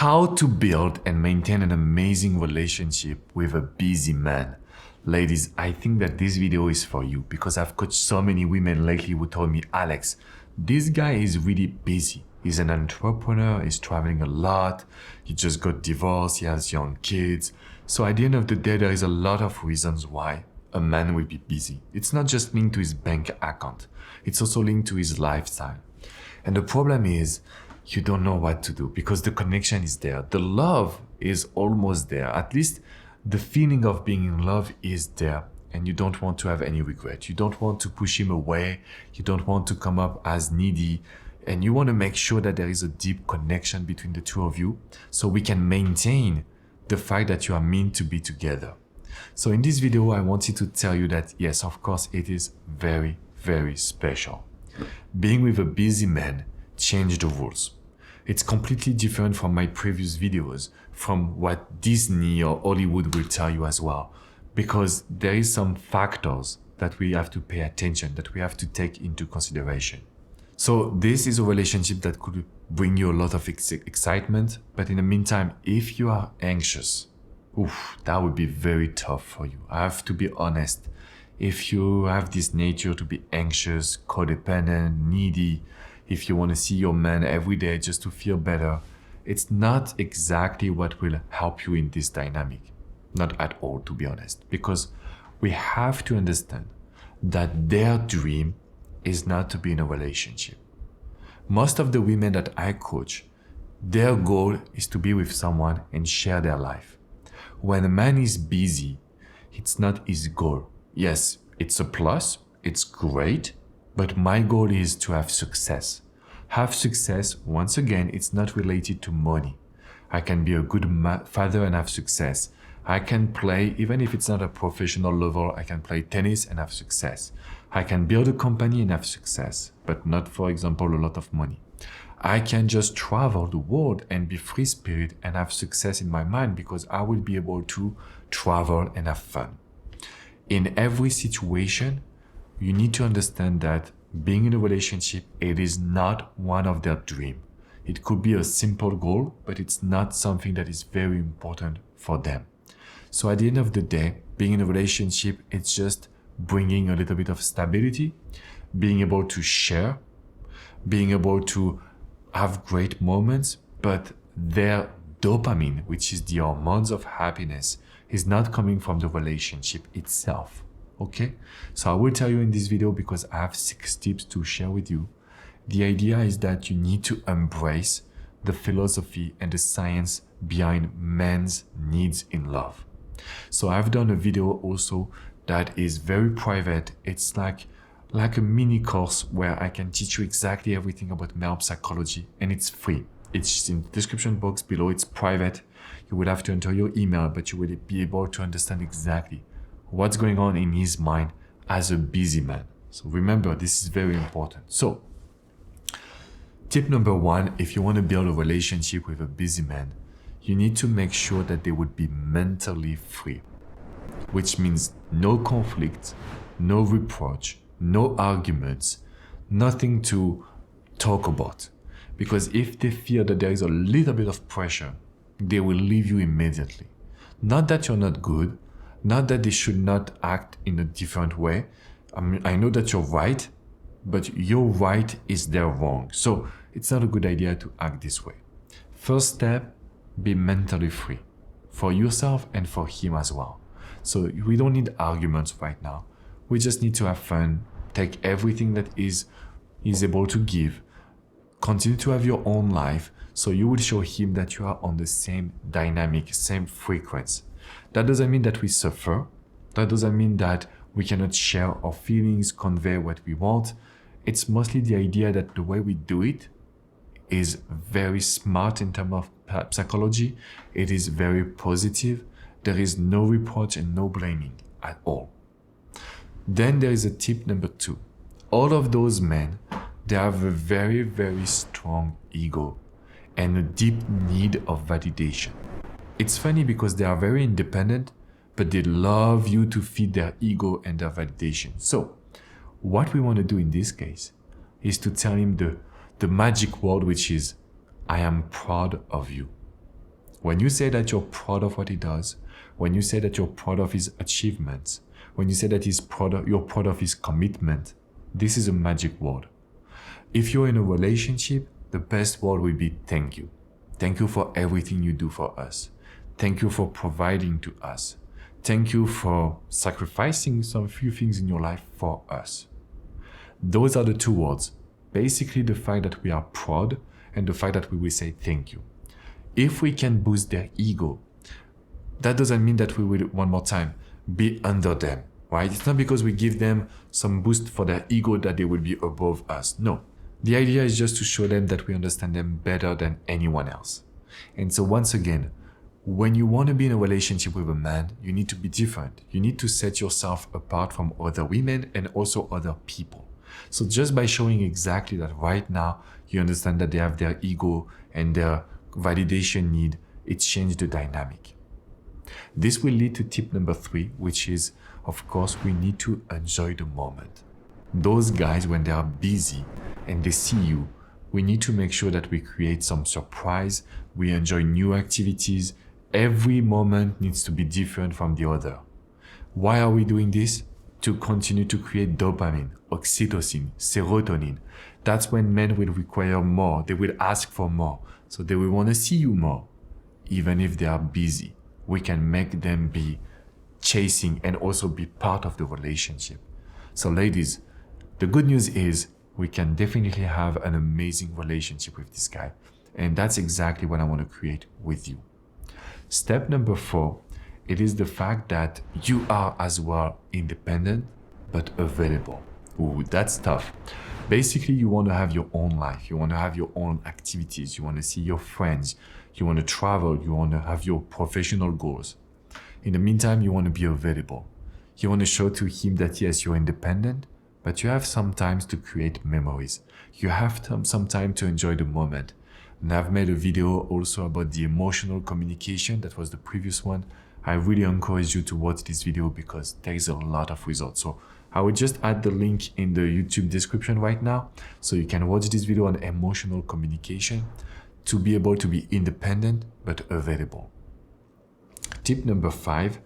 How to build and maintain an amazing relationship with a busy man. Ladies, I think that this video is for you because I've coached so many women lately who told me, Alex, this guy is really busy. He's an entrepreneur, he's traveling a lot, he just got divorced, he has young kids. So at the end of the day, there is a lot of reasons why a man will be busy. It's not just linked to his bank account. It's also linked to his lifestyle. And the problem is, you don't know what to do because the connection is there. The love is almost there. At least the feeling of being in love is there. And you don't want to have any regret. You don't want to push him away. You don't want to come up as needy. And you want to make sure that there is a deep connection between the two of you so we can maintain the fact that you are meant to be together. So in this video, I wanted to tell you that yes, of course, it is very, very special. Being with a busy man changed the rules. It's completely different from my previous videos, from what Disney or Hollywood will tell you as well, because there is some factors that we have to pay attention, that we have to take into consideration. So this is a relationship that could bring you a lot of excitement, but in the meantime, if you are anxious, that would be very tough for you. I have to be honest. If you have this nature to be anxious, codependent, needy, if you want to see your man every day just to feel better, it's not exactly what will help you in this dynamic. Not at all, to be honest, because we have to understand that their dream is not to be in a relationship. Most of the women that I coach, their goal is to be with someone and share their life. When a man is busy, it's not his goal. Yes, it's a plus, it's great, but my goal is to have success. Have success, once again, it's not related to money. I can be a good father and have success. I can play, even if it's not a professional level, I can play tennis and have success. I can build a company and have success, but not, for example, a lot of money. I can just travel the world and be free spirit and have success in my mind because I will be able to travel and have fun. In every situation, you need to understand that being in a relationship, it is not one of their dreams. It could be a simple goal, but it's not something that is very important for them. So at the end of the day, being in a relationship, it's just bringing a little bit of stability, being able to share, being able to have great moments, but their dopamine, which is the hormones of happiness, is not coming from the relationship itself. Okay? So I will tell you in this video because I have 6 tips to share with you. The idea is that you need to embrace the philosophy and the science behind men's needs in love. So I've done a video also that is very private. It's like a mini course where I can teach you exactly everything about male psychology, and it's free. It's in the description box below. It's private. You will have to enter your email, but you will be able to understand exactly what's going on in his mind as a busy man. So remember, this is very important. So tip number 1, if you want to build a relationship with a busy man, you need to make sure that they would be mentally free, which means no conflict, no reproach, no arguments, nothing to talk about. Because if they feel that there is a little bit of pressure, they will leave you immediately. Not that you're not good, not that they should not act in a different way. I know that you're right, but your right is their wrong. So it's not a good idea to act this way. First step, be mentally free for yourself and for him as well. So we don't need arguments right now. We just need to have fun, take everything that is able to give, continue to have your own life, so you will show him that you are on the same dynamic, same frequency. That doesn't mean that we suffer. That doesn't mean that we cannot share our feelings, convey what we want. It's mostly the idea that the way we do it is very smart in terms of psychology. It is very positive. There is no reproach and no blaming at all. Then there is a tip number 2. All of those men, they have a very, very strong ego and a deep need of validation. It's funny because they are very independent, but they love you to feed their ego and their validation. So what we want to do in this case is to tell him the magic word, which is, I am proud of you. When you say that you're proud of what he does, when you say that you're proud of his achievements, when you say that you're proud of his commitment, this is a magic word. If you're in a relationship, the best word will be thank you. Thank you for everything you do for us. Thank you for providing to us. Thank you for sacrificing some few things in your life for us. Those are the two words. Basically, the fact that we are proud and the fact that we will say thank you. If we can boost their ego, that doesn't mean that we will, one more time, be under them, right? It's not because we give them some boost for their ego that they will be above us. No. The idea is just to show them that we understand them better than anyone else. And so once again, when you want to be in a relationship with a man, you need to be different. You need to set yourself apart from other women and also other people. So just by showing exactly that right now, you understand that they have their ego and their validation need, it changed the dynamic. This will lead to tip number 3, which is, of course, we need to enjoy the moment. Those guys, when they are busy and they see you, we need to make sure that we create some surprise, we enjoy new activities. Every moment needs to be different from the other. Why are we doing this? To continue to create dopamine, oxytocin, serotonin. That's when men will require more. They will ask for more. So they will want to see you more. Even if they are busy, we can make them be chasing and also be part of the relationship. So ladies, the good news is we can definitely have an amazing relationship with this guy. And that's exactly what I want to create with you. Step number 4, it is the fact that you are as well independent, but available. Ooh, that's tough. Basically, you want to have your own life. You want to have your own activities. You want to see your friends. You want to travel. You want to have your professional goals. In the meantime, you want to be available. You want to show to him that yes, you're independent, but you have some time to create memories. You have some time to enjoy the moment. And I've made a video also about the emotional communication. That was the previous one. I really encourage you to watch this video because there is a lot of results. So I will just add the link in the YouTube description right now. So you can watch this video on emotional communication to be able to be independent but available. Tip number 5,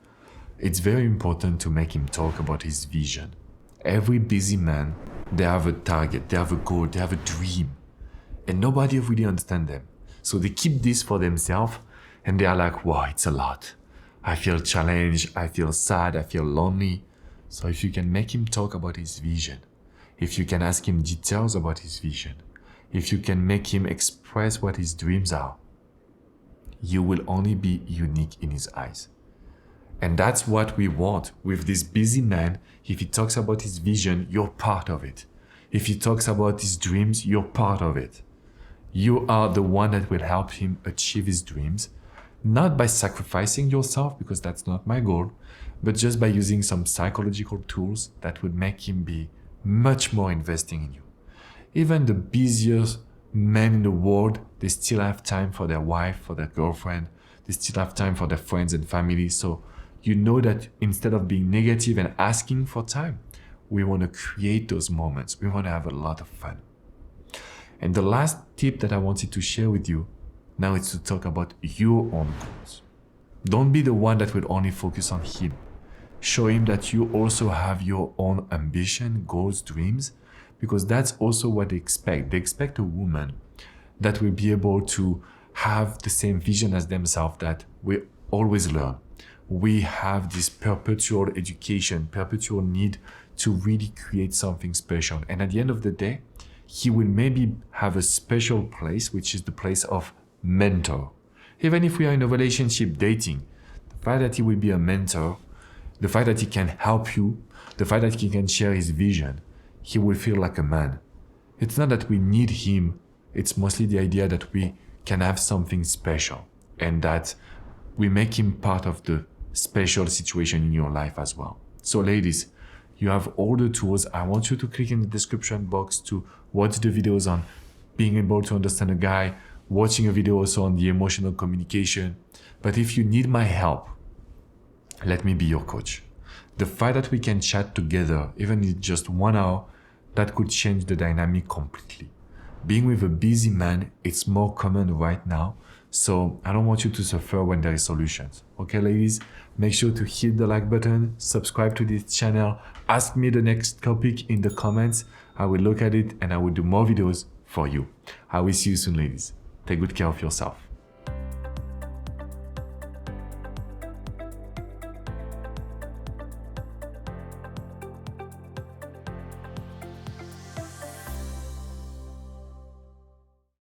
it's very important to make him talk about his vision. Every busy man, they have a target, they have a goal, they have a dream. And nobody really understands them. So they keep this for themselves and they are like, wow, it's a lot. I feel challenged, I feel sad, I feel lonely. So if you can make him talk about his vision, if you can ask him details about his vision, if you can make him express what his dreams are, you will only be unique in his eyes. And that's what we want with this busy man. If he talks about his vision, you're part of it. If he talks about his dreams, you're part of it. You are the one that will help him achieve his dreams, not by sacrificing yourself, because that's not my goal, but just by using some psychological tools that would make him be much more investing in you. Even the busiest men in the world, they still have time for their wife, for their girlfriend. They still have time for their friends and family. So you know that instead of being negative and asking for time, we want to create those moments. We want to have a lot of fun. And the last tip that I wanted to share with you now is to talk about your own goals. Don't be the one that will only focus on him. Show him that you also have your own ambition, goals, dreams, because that's also what they expect. They expect a woman that will be able to have the same vision as themselves, that we always learn. We have this perpetual education, perpetual need to really create something special. And at the end of the day, he will maybe have a special place, which is the place of mentor. Even if we are in a relationship dating, the fact that he will be a mentor, the fact that he can help you, the fact that he can share his vision, he will feel like a man. It's not that we need him. It's mostly the idea that we can have something special and that we make him part of the special situation in your life as well. So ladies, you have all the tools. I want you to click in the description box to watch the videos on being able to understand a guy, watching a video also on the emotional communication. But if you need my help, let me be your coach. The fact that we can chat together, even in just 1 hour, that could change the dynamic completely. Being with a busy man, it's more common right now. So I don't want you to suffer when there is solutions. Okay, ladies, make sure to hit the like button, subscribe to this channel, ask me the next topic in the comments. I will look at it and I will do more videos for you. I will see you soon, ladies. Take good care of yourself.